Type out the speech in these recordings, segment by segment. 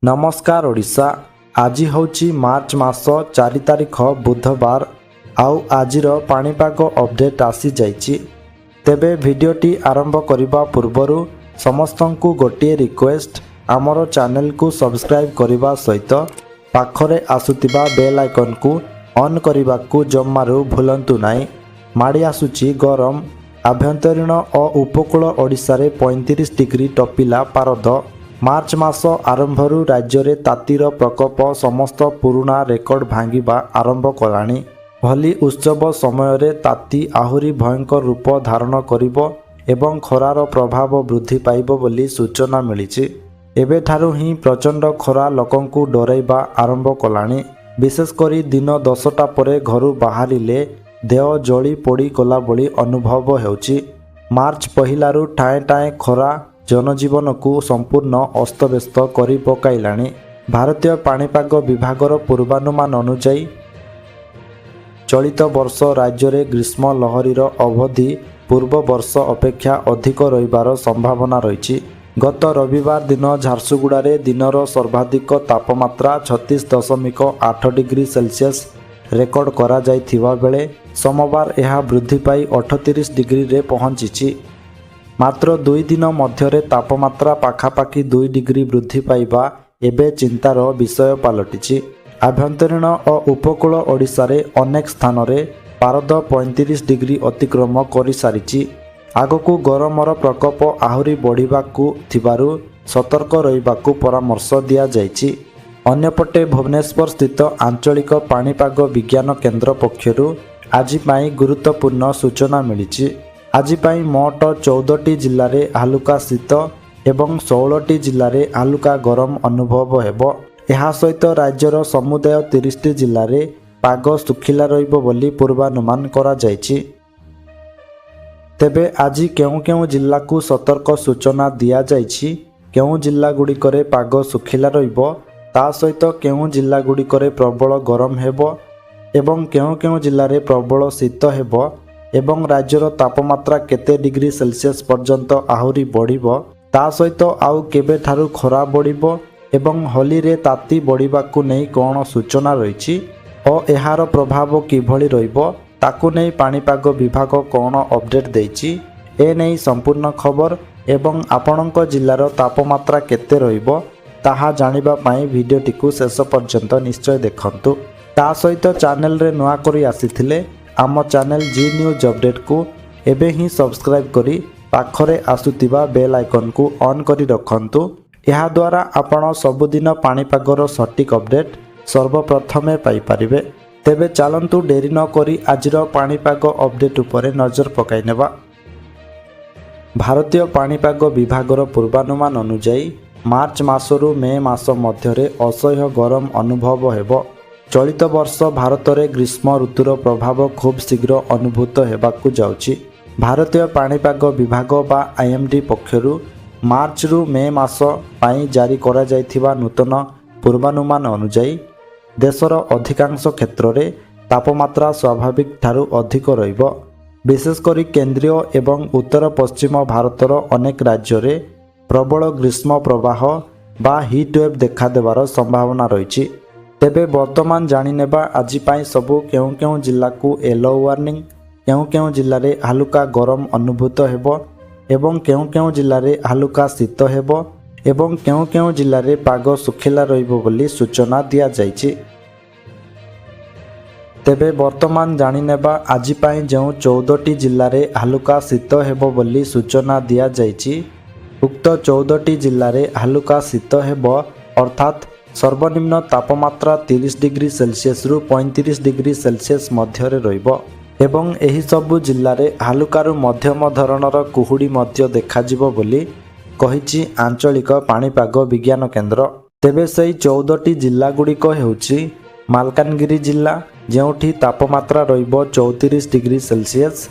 नमस्कार ओडिशा। आज होची मार्च मास 4 तारिख बुधवार। आउ आजिर पाणीपाग अपडेट आसी जाइछि। तेबे भिडियोटी आरंभ करने पूर्वर समस्तंकु गोटे रिक्वेस्ट, आमर चैनल को सब्सक्राइब करने सहित पाखरे आसुतिबा बेल आइकन को ऑन करने को जमारू भूलंतु नहीं। माड़ी आसुची गरम। आभ्यंतरीण और उपकूल ओडिशा रे 35 डिग्री टपिला पारद। मार्च मास आरंभरू राज्य रे तातीर प्रकोप समस्त पुराणा रेकर्ड भांगिबा आरंभ कलानी। होली उत्सव समय रे ताती आहुरी भयंकर रूप धारण करिबो एवं खरार प्रभाव वृद्धि पाइबो बोली सूचना मिलिछि। एबे ठारू ही प्रचंड खरा लोकंकु डराइबा आरंभ कलानी। विशेष करी दिन 10टा परे घरू बाहरिले देह जली पोड़ी गला बोली अनुभव हेउछि। मार्च पहिलारू ठाए ठाए खरा जनजीवन को संपूर्ण अस्तव्यस्त करि पकाइलाणी। भारतीय पाणीपाग विभागर पूर्वानुमान अनुसार चलित वर्ष राज्य में ग्रीष्म लहरीर अवधि पूर्व वर्ष अपेक्षा अधिक रहिबार संभावना रही। गत रविवार दिन झारसुगुड़े दिनर सर्वाधिक तापमात्रा 36.8 डिग्री सेल्सियस रेकर्ड करा जाइथिबा बेले सोमवार यह वृद्धि पाई 38 डिग्री रे पहुंची। मात्र 2 दिन मध्यरे तापमात्रा पाखापाखि 2 डिग्री वृद्धि पाइबा एबे चिंतार विषय पलटिछि। आभ्यंतरीण और उपकूल ओडिशा रे अनेक स्थान रे पारद 35 डिग्री अतिक्रम कर सारिछि। आगकू गरमर प्रकोप आहुरी बढ़िबाकू थिबारु सतर्क रहिबाकू परामर्श दिया जाइछि। अन्यपटे भुवनेश्वर स्थित आंचलिक पाणीपाग विज्ञान केन्द्र पक्षरु आज पाई गुरुत्वपूर्ण सूचना मिलिछि। आज पाई मोट 14टी जिले में हालुका शीत एवं 16टी जिले में हालुका गरम अनुभव हेबो। यह सहित राज्यर समुदाय 30टी जिले में पाग सुखिला रहिबो बोली पूर्वानुमान करा जाइछि। तेबे आज केउ केउ जिला को सतर्क सूचना दिया जाइछि। केउ जिला गुड़िकरे पाग सुखिला रहिबो, ता सहित केउ जिला गुड़िकरे प्रबल गरम हेबो एवं केउ केउ जिले में प्रबल शीत हेबो एवं राज्यर तापमात्रा केते डिग्री सेल्सियस पर्यंत आहुरी बढ़िबो, ता सहित आउ केबे ठारू खरा बढ़िबो एवं होली रे ताती बढ़िबाकू नहीं कौन सूचना रही और एहार प्रभाव किभली रहिबो ताकू नहीं पाणीपाग विभाग कौन अपडेट देइछि। ए नहीं संपूर्ण खबर एवं आपणक जिल्लार तापमात्रा केते रहिबो ताहा जानिबा पई भिडियोटी को शेष पर्यंत निश्चय देखंतु। ता सहित चैनल रे नुआ करी आसीथिले आम चैनल जी न्यूज अपडेट को एबे ही सब्सक्राइब करी पाखरे आसुतिबा बेल आइकन को ऑन करी रखंतु। यह द्वारा आपण सबुदिन पाणीपागर सटीक अपडेट सर्वप्रथमे पाई परिबे। तेबे चलंतु डेरी न करी आजिर पाणीपाग अपडेट उपरे नजर पकाई नेबा। भारतीय पाणीपाग विभागर पूर्वानुमान अनुसार मार्च मासरू मे मास मध्यरे असह्य गरम अनुभव हेबो। चलित वर्ष भारत में ग्रीष्म ऋतुर प्रभाव खूब शीघ्र अनुभूत होगाकू जाउछि। भारतीय पाणीपाग विभाग बा आईएमडी पक्षरु मार्च रु मे मास पाई जारी करा जाइथिबा नूतन पूर्वानुमान अनुसार देशर अधिकांश क्षेत्र में तापमात्रा स्वाभाविक ठारू अधिक रहिबो। विशेषकर केंद्रीय एवं उत्तर पश्चिम भारतर अनेक राज्य में प्रबल ग्रीष्म प्रवाह बा हिट वेव देखा देवार संभावना रही। तेबे वर्तमान जानिनेबा आज पाई सबू केउ केउ जिला को येलो वार्निंग, केउ केउ जिले में हालुका गरम अनुभूत हेबो एवं केउ केउ जिले में हालुका शीत हेबो एवं केउ केउ जिले में पाग सुखिला रहिबो बोली सूचना दिया जाइछि। तेबे वर्तमान जानिनेबा आज पाई जो 14टी जिले में हालुका शीत हेबो बोली सूचना दिया जाइछि। उक्त 14टी जिले में हालुका शीत हेबो अर्थात सर्वनिम्न तापमात्रा 30 डिग्री सेल्सियस रु 35 डिग्री सेल्सियस मध्यरे रहिबो एवं एही सबु जिल्ला रे हालुकारु मध्यम धरणर कुहुडी मध्य देखाजिबो बोली कहिछि आंचलिक पाणीपाग विज्ञान केन्द्र। तेबे सेही 14टी जिल्ला गुड़िक हेउछि मालकानगिरी जिल्ला, जेउठी तापमात्रा रहिबो 34 डिग्री सेल्सियस।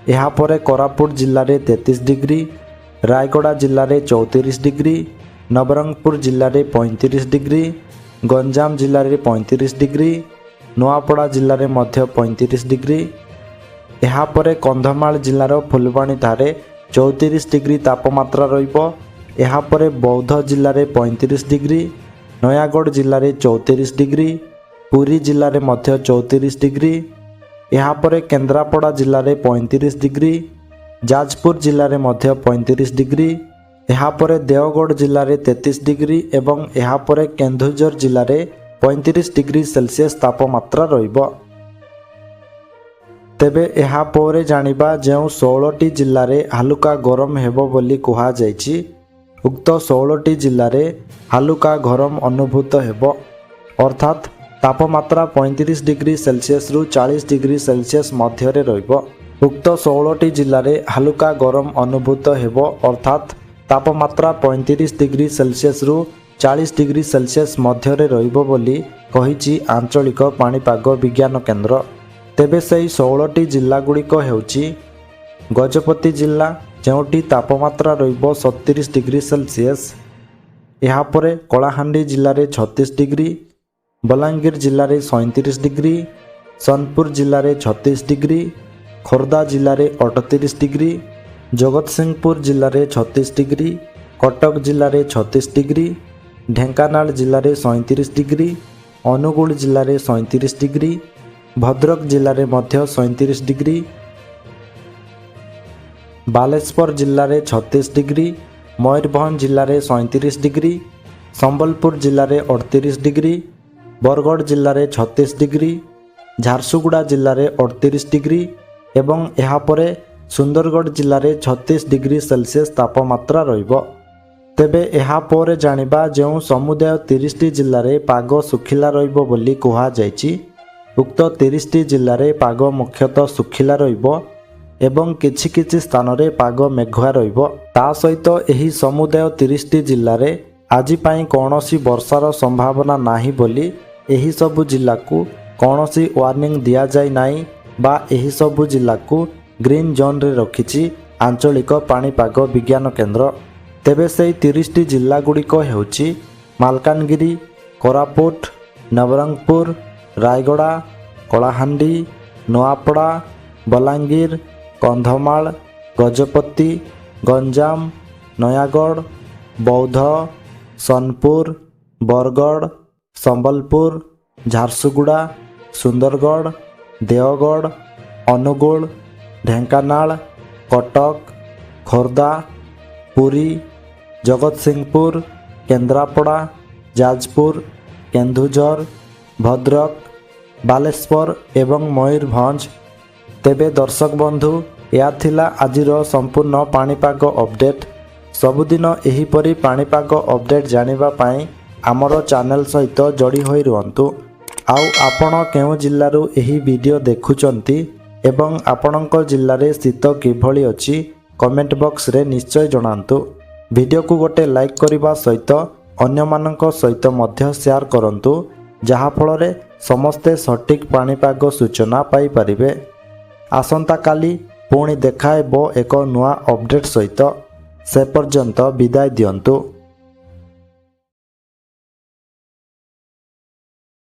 एहा परे कोरापुट जिल्ला रे 33 डिग्री, रायगड़ा जिल्ला रे 34 डिग्री, नवरंगपुर जिल्ला रे 35 डिग्री, गंजाम जिल्ला रे 35 डिग्री, नुआपड़ा जिल्ला रे मध्य 35 डिग्री। एहा परे कंधमाल जिल्लार फुलबाणी ठारे 34 डिग्री तापमात्रा रहिबो। एहा परे बौद्ध जिल्ला रे 35 डिग्री, ନୟାଗଡ଼ ଜିଲ୍ଲାରେ 34 ଡିଗ୍ରୀ, ପୁରୀ ଜିଲ୍ଲାରେ ମଧ୍ୟ 34 ଡିଗ୍ରୀ। ଏହାପରେ କେନ୍ଦ୍ରାପଡ଼ା ଜିଲ୍ଲାରେ 35 ଡିଗ୍ରୀ, ଯାଜପୁର ଜିଲ୍ଲାରେ ମଧ୍ୟ 35 ଡିଗ୍ରୀ। ଏହାପରେ ଦେଓଗଡ଼ ଜିଲ୍ଲାରେ 33 ଡିଗ୍ରୀ ଏବଂ ଏହାପରେ କେନ୍ଦୁଝର ଜିଲ୍ଲାରେ 35 ଡିଗ୍ରୀ ସେଲସିୟସ୍ ତାପମାତ୍ରା ରହିବ। ତେବେ ଏହାପରେ ଜାଣିବା ଯେଉଁ 16ଟି ଜିଲ୍ଲାରେ ହାଲୁକା ଗରମ ହେବ ବୋଲି କୁହାଯାଇଛି। ଉକ୍ତ 16ଟି ଜିଲ୍ଲାରେ ହାଲୁକା ଗରମ ଅନୁଭୂତ ହେବ, ଅର୍ଥାତ୍ ତାପମାତ୍ରା 35 ଡିଗ୍ରୀ ସେଲସିୟସ୍ରୁ 40 ଡିଗ୍ରୀ ସେଲସିୟସ୍ ମଧ୍ୟରେ ରହିବ। ଉକ୍ତ 16ଟି ଜିଲ୍ଲାରେ ହାଲୁକା ଗରମ ଅନୁଭୂତ ହେବ, ଅର୍ଥାତ୍ ତାପମାତ୍ରା 35 ଡିଗ୍ରୀ ସେଲସିୟସ୍ରୁ 40 ଡିଗ୍ରୀ ସେଲସିୟସ୍ ମଧ୍ୟରେ ରହିବ ବୋଲି କହିଛି ଆଞ୍ଚଳିକ ପାଣିପାଗ ବିଜ୍ଞାନ କେନ୍ଦ୍ର। ତେବେ ସେହି 16ଟି ଜିଲ୍ଲାଗୁଡ଼ିକ ହେଉଛି ଗଜପତି ଜିଲ୍ଲା, ଯେଉଁଠି ତାପମାତ୍ରା ରହିବ 37 ଡିଗ୍ରୀ ସେଲସିୟସ୍। ଏହାପରେ କଳାହାଣ୍ଡି ଜିଲ୍ଲାରେ 36 ଡିଗ୍ରୀ, ବଲାଙ୍ଗୀର ଜିଲ୍ଲାରେ 37 ଡିଗ୍ରୀ, ସୋନପୁର ଜିଲ୍ଲାରେ 36 ଡିଗ୍ରୀ, ଖୋର୍ଦ୍ଧା ଜିଲ୍ଲାରେ 38 ଡିଗ୍ରୀ, ଜଗତସିଂହପୁର ଜିଲ୍ଲାରେ 36 ଡିଗ୍ରୀ, କଟକ ଜିଲ୍ଲାରେ 36 ଡିଗ୍ରୀ, ଢେଙ୍କାନାଳ ଜିଲ୍ଲାରେ 37 ଡିଗ୍ରୀ, ଅନୁଗୁଳ ଜିଲ୍ଲାରେ 37 ଡିଗ୍ରୀ, ଭଦ୍ରକ ଜିଲ୍ଲାରେ ମଧ୍ୟ 37 ଡିଗ୍ରୀ, ବାଲେଶ୍ୱର ଜିଲ୍ଲାରେ 36 ଡିଗ୍ରୀ, ମୟୂରଭଞ୍ଜ ଜିଲ୍ଲାରେ 37 ଡିଗ୍ରୀ, ସମ୍ବଲପୁର ଜିଲ୍ଲାରେ 38 ଡିଗ୍ରୀ, ବରଗଡ଼ ଜିଲ୍ଲାରେ 36 ଡିଗ୍ରୀ, ଝାରସୁଗୁଡ଼ା ଜିଲ୍ଲାରେ 38 ଡିଗ୍ରୀ ଏବଂ ଏହାପରେ ସୁନ୍ଦରଗଡ଼ ଜିଲ୍ଲାରେ 36 ଡିଗ୍ରୀ ସେଲସିୟସ୍ ତାପମାତ୍ରା ରହିବ। ତେବେ ଏହାପରେ ଜାଣିବା ଯେଉଁ ସମୁଦାୟ 30ଟି ଜିଲ୍ଲାରେ ପାଗ ଶୁଖିଲା ରହିବ ବୋଲି କୁହାଯାଇଛି। ଉକ୍ତ 30ଟି ଜିଲ୍ଲାରେ ପାଗ ମୁଖ୍ୟତଃ ଶୁଖିଲା ରହିବ ଏବଂ କିଛି କିଛି ସ୍ଥାନରେ ପାଗ ମେଘୁଆ ରହିବ। ତା ସହିତ ଏହି ସମୁଦାୟ 30ଟି ଜିଲ୍ଲାରେ ଆଜି ପାଇଁ କୌଣସି ବର୍ଷାର ସମ୍ଭାବନା ନାହିଁ ବୋଲି ଏହିସବୁ ଜିଲ୍ଲାକୁ କୌଣସି ୱାର୍ଣ୍ଣିଂ ଦିଆଯାଇ ନାହିଁ ବା ଏହିସବୁ ଜିଲ୍ଲାକୁ ଗ୍ରୀନ୍ ଜୋନ୍ରେ ରଖିଛି ଆଞ୍ଚଳିକ ପାଣିପାଗ ବିଜ୍ଞାନ କେନ୍ଦ୍ର। ତେବେ ସେହି 30ଟି ଜିଲ୍ଲାଗୁଡ଼ିକ ହେଉଛି ମାଲକାନଗିରି, କୋରାପୁଟ, ନବରଙ୍ଗପୁର, ରାୟଗଡ଼ା, କଳାହାଣ୍ଡି, ନୂଆପଡ଼ା, ବଲାଙ୍ଗୀର, କନ୍ଧମାଳ, ଗଜପତି, ଗଞ୍ଜାମ, ନୟାଗଡ଼, ବୌଦ୍ଧ, ସୋନପୁର, ବରଗଡ଼, ସମ୍ବଲପୁର, ଝାରସୁଗୁଡ଼ା, ସୁନ୍ଦରଗଡ଼, ଦେଓଗଡ଼, ଅନୁଗୁଳ, ଢେଙ୍କାନାଳ, କଟକ, ଖୋର୍ଦ୍ଧା, ପୁରୀ, ଜଗତସିଂହପୁର, କେନ୍ଦ୍ରାପଡ଼ା, ଯାଜପୁର, କେନ୍ଦୁଝର, ଭଦ୍ରକ, ବାଲେଶ୍ୱର ଏବଂ ମୟୂରଭଞ୍ଜ। ତେବେ ଦର୍ଶକ ବନ୍ଧୁ, ଏହା ଥିଲା ଆଜିର ସମ୍ପୂର୍ଣ୍ଣ ପାଣିପାଗ ଅପଡେଟ୍। ସବୁଦିନ ଏହିପରି ପାଣିପାଗ ଅପଡେଟ୍ ଜାଣିବା ପାଇଁ ଆମର ଚ୍ୟାନେଲ୍ ସହିତ ଯୋଡ଼ି ହୋଇ ରୁହନ୍ତୁ। ଆଉ ଆପଣ କେଉଁ ଜିଲ୍ଲାରୁ ଏହି ଭିଡ଼ିଓ ଦେଖୁଛନ୍ତି ଏବଂ ଆପଣଙ୍କ ଜିଲ୍ଲାରେ ଶୀତ କିଭଳି ଅଛି କମେଣ୍ଟ ବକ୍ସରେ ନିଶ୍ଚୟ ଜଣାନ୍ତୁ। ଭିଡ଼ିଓକୁ ଗୋଟେ ଲାଇକ୍ କରିବା ସହିତ ଅନ୍ୟମାନଙ୍କ ସହିତ ମଧ୍ୟ ସେୟାର କରନ୍ତୁ, ଯାହାଫଳରେ ସମସ୍ତେ ସଠିକ୍ ପାଣିପାଗ ସୂଚନା ପାଇପାରିବେ। ଆସନ୍ତାକାଲି ପୁଣି ଦେଖା ହେବ ଏକ ନୂଆ ଅପଡେଟ୍ ସହିତ। ସେ ପର୍ଯ୍ୟନ୍ତ ବିଦାୟ ଦିଅନ୍ତୁ।